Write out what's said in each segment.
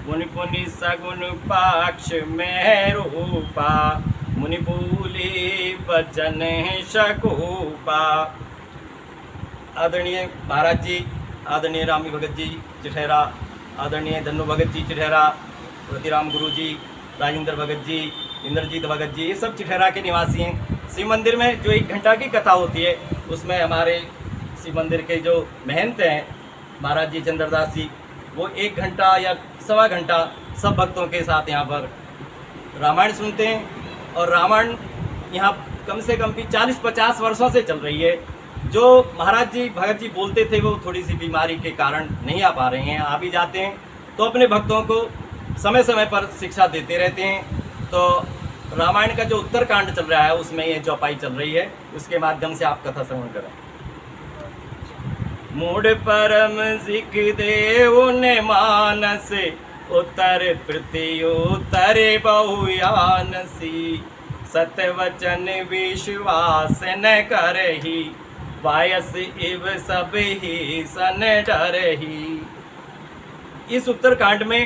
मुनि पुनि सगुन पाक्ष में रूपा, मुनि बोले बचन शकूपा। आदरणीय महाराज जी, आदरणीय रामी भगत जी चिठहरा, आदरणीय धन्नो भगत जी चिठहरा, रतिराम गुरु जी, राजेंद्र भगत जी, इंद्रजीत भगत जी, ये सब चिठहरा के निवासी हैं। शिव मंदिर में जो 1 घंटा की कथा होती है उसमें हमारे शिव मंदिर के जो महंत हैं महाराज जी चंद्रदास जी, वो 1 घंटा या सवा घंटा सब भक्तों के साथ यहाँ पर रामायण सुनते हैं। और रामायण यहाँ कम से कम भी 40-50 वर्षों से चल रही है। जो महाराज जी भगत जी बोलते थे वो थोड़ी सी बीमारी के कारण नहीं आ पा रहे हैं, आ भी जाते हैं तो अपने भक्तों को समय समय पर शिक्षा देते रहते हैं। तो रामायण का जो उत्तरकांड चल रहा है उसमें ये चौपाई चल रही है, उसके माध्यम से आप कथा श्रवण करें। मूड परम सिख देव ने मानस, उत्तर प्रत्युत्तर बहुयानसी, सतवचन विश्वास न करही, वायस इव सब ही सन डरही। इस उत्तरकांड में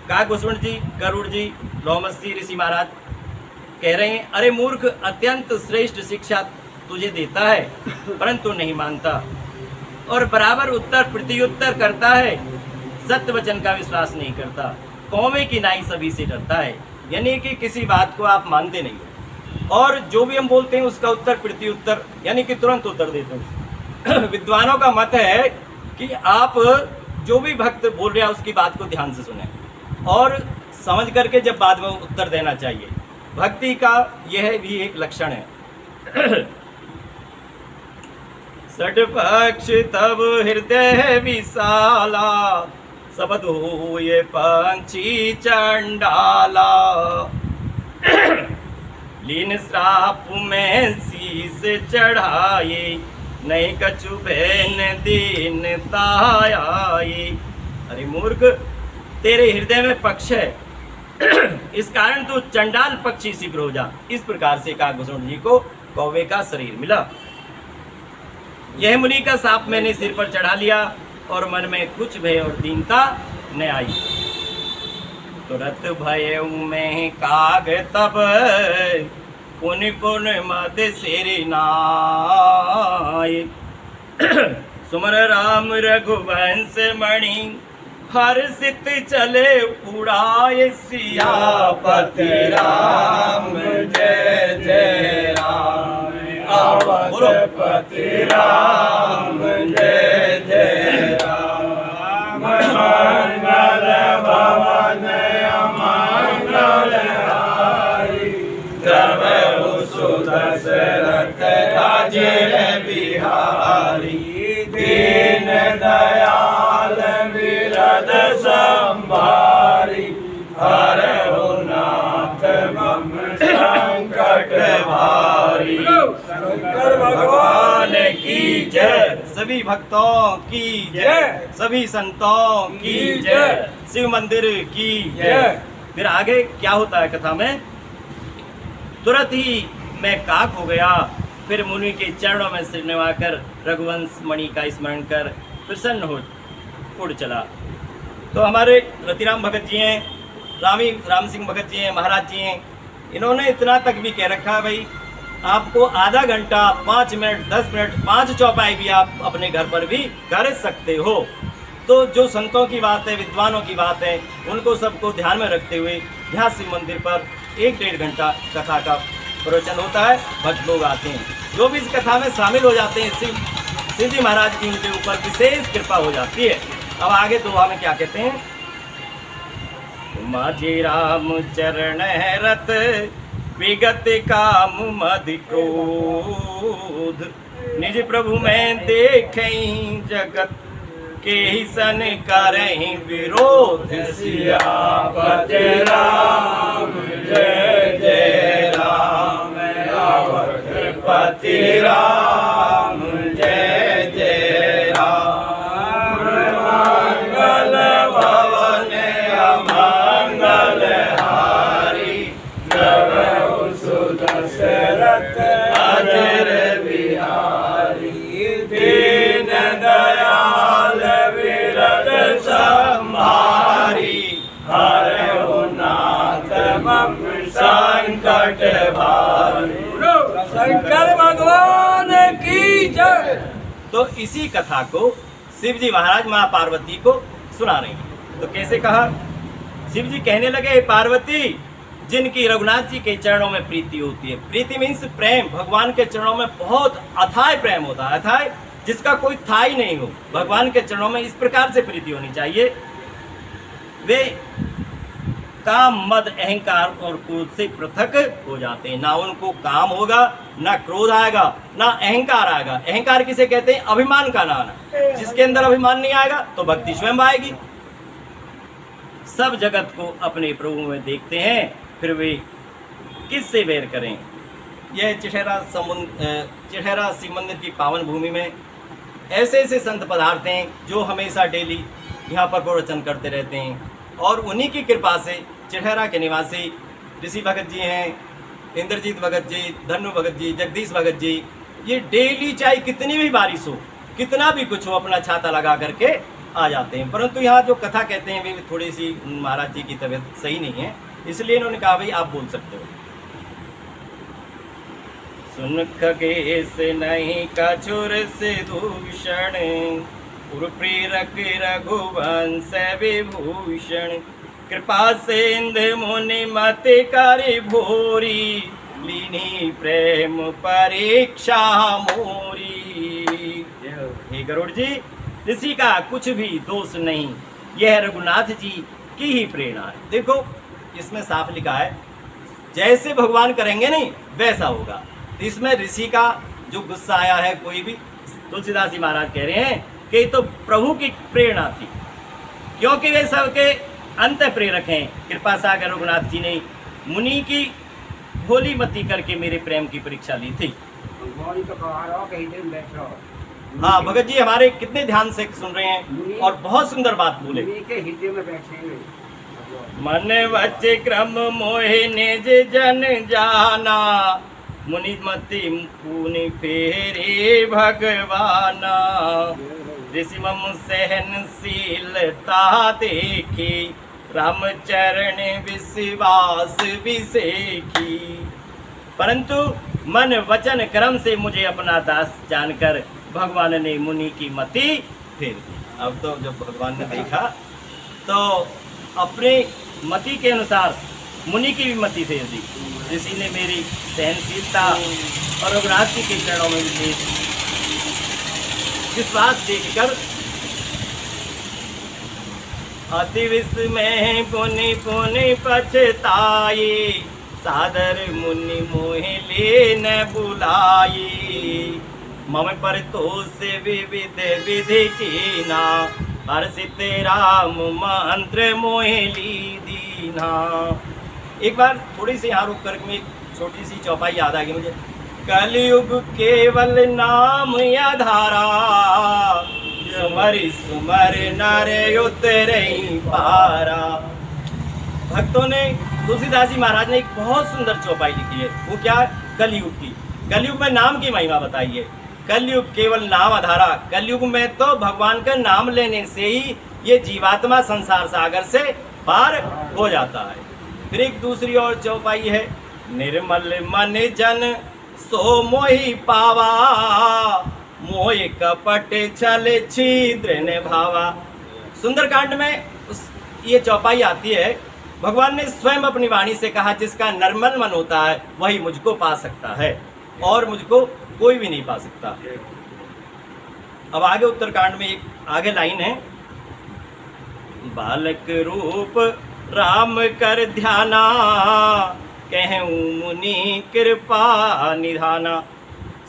काकभूषण जी, गरुड़ जी, लोमस जी ऋषि महाराज कह रहे हैं, अरे मूर्ख, अत्यंत श्रेष्ठ शिक्षा तुझे देता है परंतु नहीं मानता और बराबर उत्तर प्रत्युत्तर करता है, सत्य वचन का विश्वास नहीं करता, कौवे की नाई सभी से डरता है। यानी कि किसी बात को आप मानते नहीं हो और जो भी हम बोलते हैं उसका उत्तर प्रत्युत्तर यानी कि तुरंत उत्तर देते हैं। विद्वानों का मत है कि आप जो भी भक्त बोल रहा है उसकी बात को ध्यान से सुने और समझ करके जब बाद में उत्तर देना चाहिए। भक्ति का यह भी एक लक्षण है। सटपक्ष तब हृदय विशाला, सबद हुए पंछी चंडाला, लीन श्राप में शीस चढ़ाए, नहीं कछु बहन दीन तायाए। अरे मूर्ख, तेरे हृदय में पक्ष है, इस कारण तू चंडाल पक्षी शीघ्र हो जा। इस प्रकार से काकभूषण जी को कौवे का शरीर मिला। यह मुनि का साप मैंने सिर पर चढ़ा लिया और मन में कुछ भय और दीनता न आई। तुरंत भय में काग तब, पुन पुन मद सिर नाय, सुमर राम रघुवंश मणि, हर्षित चले उड़ाए सियापति राम, जय जय राम, आवतपति राम, जय जय राम, मंगल भवन अमंगल हारी, द्रवहु सुदशरथ राजेन्द्र बिहारी, दीन दयाल विरद संभारी, हरहु नाथ मम संकट भारी। शंकर भगवान की जय, सभी भक्तों की जय, सभी संतों की जय, शिव मंदिर की जय। फिर आगे क्या होता है कथा में? तुरंत ही मैं काक हो गया, फिर मुनि के चरणों में सिर निवाकर रघुवंश मणि का स्मरण कर प्रसन्न हो उड़ चला। तो हमारे रतिराम भगत जी हैं, राम सिंह भगत जी हैं, महाराज जी हैं, इन्होंने इतना तक भी कह रखा है भाई आपको आधा घंटा, 5 मिनट, 10 मिनट, 5 चौपाई भी आप अपने घर पर भी कर सकते हो। तो जो संतों की बात है, विद्वानों की बात है, उनको सबको ध्यान में रखते हुए यहाँ शिव मंदिर पर 1-1.5 घंटा कथा का प्रवचन होता है। भक्त लोग आते हैं, जो भी इस कथा में शामिल हो जाते हैं, शिव जी महाराज की उनके ऊपर विशेष कृपा हो जाती है। अब आगे दोहा में क्या कहते हैं? माझी राम चरण है रत, विगत काम मद क्रोध, निज प्रभु में देखें जगत, के ही सन करहीं विरोध। सियापति राम, जय जय राम, आवतपति राम, जय जय राम, मंगल भवन अमंगल हारी, द्रवहु सुदशरथ राजेन्द्र बिहारी, दीन दयाल विरद संहारी, तो इसी कथा को शिव जी महाराज माँ पार्वती को सुना रही हैं। तो कैसे कहा, शिव जी कहने लगे, हे पार्वती, जिनकी रघुनाथ जी के चरणों में प्रीति होती है, प्रीति मीन्स प्रेम, भगवान के चरणों में बहुत अथाह प्रेम होता है, अथाह जिसका कोई था ही नहीं हो, भगवान के चरणों में इस प्रकार से प्रीति होनी चाहिए। वे काम, मद, अहंकार और क्रोध से पृथक हो जाते हैं। ना उनको काम होगा, ना क्रोध आएगा, ना अहंकार आएगा। अहंकार किसे कहते हैं? अभिमान का नाम। जिसके अंदर अभिमान नहीं आएगा तो भक्ति स्वयं आएगी। सब जगत को अपने प्रभु में देखते हैं, फिर वे किससे वैर करें। यह चिढ़ेरा शिव मंदिर की पावन भूमि में ऐसे ऐसे संत पधारते हैं जो हमेशा डेली यहाँ पर प्रवचन करते रहते हैं, और उन्हीं की कृपा से चिढ़ेरा के निवासी ऋषि भगत जी हैं, इंद्रजीत भगत जी, धनु भगत जी, जगदीश भगत जी, ये डेली चाहे कितनी भी बारिश हो, कितना भी कुछ हो, अपना छाता लगा करके आ जाते हैं। परंतु यहाँ जो कथा कहते हैं वे थोड़ी सी महाराज जी की तबीयत सही नहीं है, इसलिए इन्होंने कहा भाई आप बोल सकते हो। सुन खगेश नहीं कछुर से दूषण, प्रेरक रघुवंश विभूषण, कृपा से इंद मुनि मति करि भोरी, लीनी प्रेम परीक्षा मोरी। हे गरुड़ जी, ऋषि का कुछ भी दोष नहीं, यह रघुनाथ जी की ही प्रेरणा है। देखो इसमें साफ लिखा है, जैसे भगवान करेंगे नहीं वैसा होगा। तो इसमें ऋषि का जो गुस्सा आया है, कोई भी, तुलसीदास जी महाराज कह रहे हैं कि तो प्रभु की प्रेरणा थी, क्योंकि वे सबके अंत प्रेरक हैं। कृपा सागर रघुनाथ जी ने मुनि की भोली मती करके मेरे प्रेम की परीक्षा ली थी। हाँ भगत जी हमारे कितने ध्यान से सुन रहे हैं और बहुत सुंदर बात बोले। मन वच क्रम मोहि निज जन जाना, मुनि मति पुनि फेरे भगवाना, ऋषि मम सहनशीलता देखी, रामचरण विश्वास विसेखी। परंतु मन वचन कर्म से मुझे अपना दास जानकर भगवान ने मुनि की मति फेर दी। अब तो जब भगवान ने देखा तो अपने मति के अनुसार मुनि की भी मति फेर दी। ऋषि ने मेरी सहनशीलता और रघुनाथ जी के चरणों में विश्वास देखकर अति विस्मय पुनि पुनि पछताई, सादर मुनि मोहि ले न बुलाई, मम पर तोष विविध विधि कीना, हर्षित राम मंत्र मोहि ली दीना। एक बार थोड़ी सी यहाँ रुक कर एक छोटी सी चौपाई याद आ गई मुझे। कलयुग केवल नाम आधारा, सुमरि सुमर नर उतरई पारा। भक्तों ने, तुलसीदास जी महाराज ने एक बहुत सुंदर चौपाई लिखी है। वो क्या? कलयुग की। कलयुग में नाम की महिमा बताई है। कलयुग केवल नाम आधारा, कलयुग में तो भगवान का नाम लेने से ही ये जीवात्मा संसार सागर से पार हो जाता है। फिर एक दूसरी और चौपाई है, निर्मल मन जन सो मोहि पावा, मोह कपट छल छिद्र ने भावा। सुंदरकांड में ये चौपाई आती है। भगवान ने स्वयं अपनी वाणी से कहा, जिसका निर्मल मन होता है वही मुझको पा सकता है और मुझको कोई भी नहीं पा सकता। अब आगे उत्तरकांड में एक आगे लाइन है, बालक रूप राम कर ध्याना, कहूँ मुनि कृपा निधाना,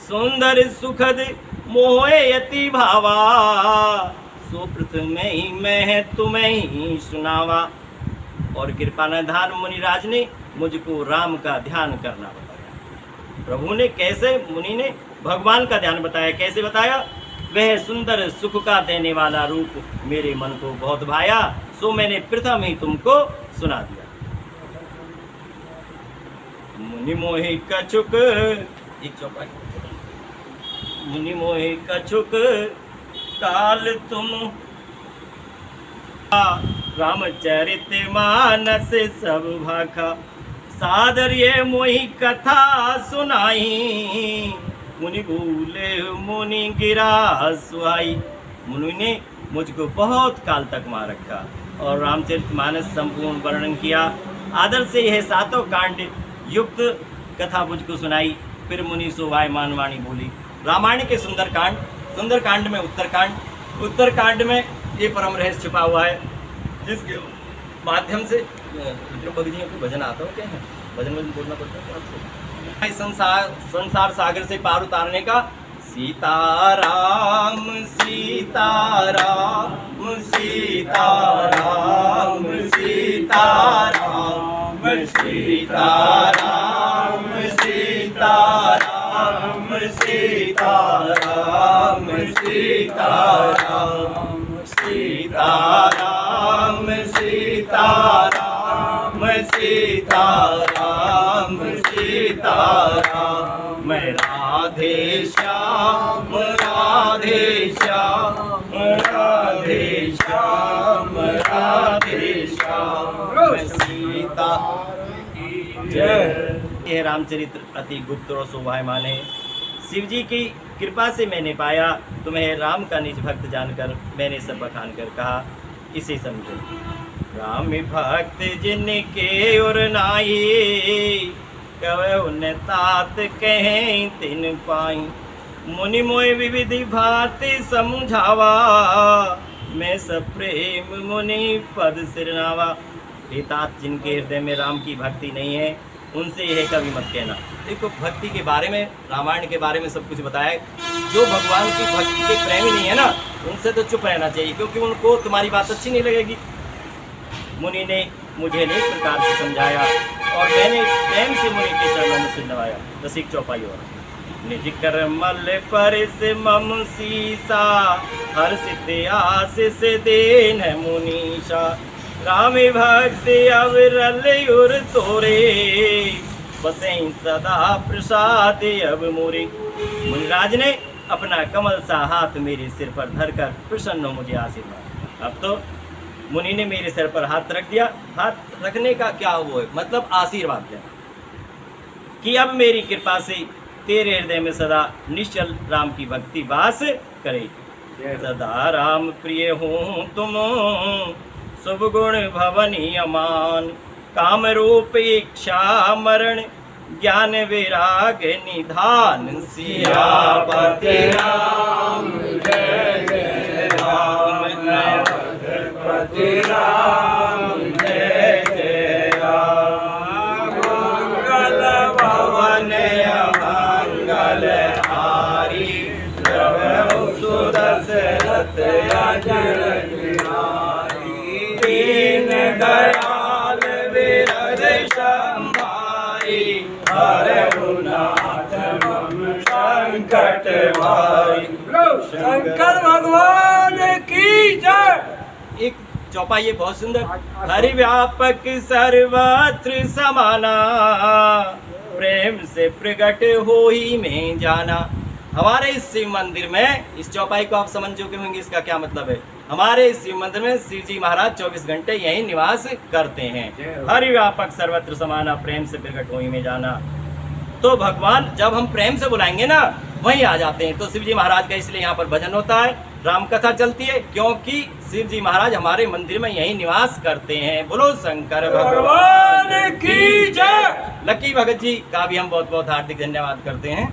सुंदर सुखद मोहे अति भावा, सो प्रथम ही मैं तुम्हें ही सुनावा। और कृपा निधान मुनिराज ने मुझको राम का ध्यान करना बताया। प्रभु ने कैसे, मुनि ने भगवान का ध्यान बताया। कैसे बताया? वह सुंदर सुख का देने वाला रूप मेरे मन को बहुत भाया, सो मैंने प्रथम ही तुमको सुना दिया। मुनि मोहि कछुक, एक चौपाई, मुनि मोहि कछुक काल तुम, रामचरित मानस सब भाखा, सादर ये मोहि कथा सुनाई, मुनि भूले मुनि गिरा सुहाई। मुनि ने मुझको बहुत काल तक मार रखा और रामचरितमानस संपूर्ण वर्णन किया। आदर से यह सातों कांड युक्त कथा मुझको सुनाई। फिर मुनि शोभायमान वाणी बोली। रामायण के सुंदरकांड में उत्तरकांड में ये परम रहस्य छुपा हुआ है, जिसके माध्यम से भक्तियों को भजन आता हो। क्या है भजन में बोलना पड़ता है आपको। संसार सागर से पार उतारने का सीताराम सीताराम सीताराम सीताराम सीताराम सीताराम सीताराम सीताराम सीताराम सीताराम सीताराम सीताराम राधे श्याम राधे श्याम राधे श्याम राधे श्याम सीता जय। यह रामचरित्र अति गुप्त और शोभायमान है। शिव जी की कृपा से मैंने पाया। तुम्हें राम का निज भक्त जानकर मैंने सब बखान कर कहा, इसे समझो। राम भक्त जिनके उर नाई, कवि न तात कहें तिन पाई। मुनि मोय विविधि भांति समझावा, मैं सब प्रेम मुनि पद सिरनावा। हे तात, जिनके हृदय में राम की भक्ति नहीं है, उनसे यह कभी मत कहना। देखो, भक्ति के बारे में, रामायण के बारे में सब कुछ बताया है। जो भगवान की भक्ति के प्रेमी नहीं है ना, उनसे तो चुप रहना चाहिए, क्योंकि उनको तुम्हारी बात अच्छी नहीं लगेगी। मुनि ने मुझे अनेक प्रकार से समझाया और मैंने प्रेम से मुनि के चरणों में सिर नवाया। रसिक चौपाई और निज कर मल पर से मम सीसा, हर्षित आशीष देन मुनीषा। राम भक्ति अविरल उर तोरे, बसें सदा प्रसाद अब मोरे। मुनिराज ने अपना कमल सा हाथ मेरे सिर पर धरकर प्रसन्न हो मुझे आशीर्वाद। अब तो मुनि ने मेरे सिर पर हाथ रख दिया। हाथ रखने का क्या वो है, मतलब आशीर्वाद देना कि अब मेरी कृपा से तेरे हृदय में सदा निश्चल राम की भक्ति वास करे। सदा राम प्रिय हूँ तुम, शुभ गुण भवनी अमान। काम रूप इच्छा मरण, ज्ञान विराग निधान। सियापति राम जय जय राम, पति राम जय जय राम। मंगल भवन मंगल हारी, प्रभु सुदशरथ अजर बिहारी। दीन दयाल विरज संभारी, हरहु नाथ मम संकट भाई। शंकर भगवान की जय। एक चौपाई है बहुत सुंदर। हरि व्यापक सर्वत्र समाना, प्रेम से प्रकट हो ही में जाना। हमारे इस शिव मंदिर में, इस चौपाई को आप समझ चुके होंगे इसका क्या मतलब है। हमारे इस शिव मंदिर में शिव जी महाराज 24 घंटे यहीं निवास करते हैं। हरि व्यापक सर्वत्र समाना, प्रेम से प्रकट हो ही में जाना। तो भगवान जब हम प्रेम से बुलाएंगे ना, वहीं आ जाते हैं। तो शिव जी महाराज का इसलिए यहाँ पर भजन होता है, राम कथा चलती है, क्योंकि शिव जी महाराज हमारे मंदिर में यहीं निवास करते हैं। बोलो शंकर भगवान की जय। लकी भगत जी का भी हम बहुत बहुत हार्दिक धन्यवाद करते हैं।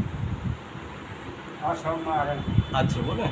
अच्छा बोले।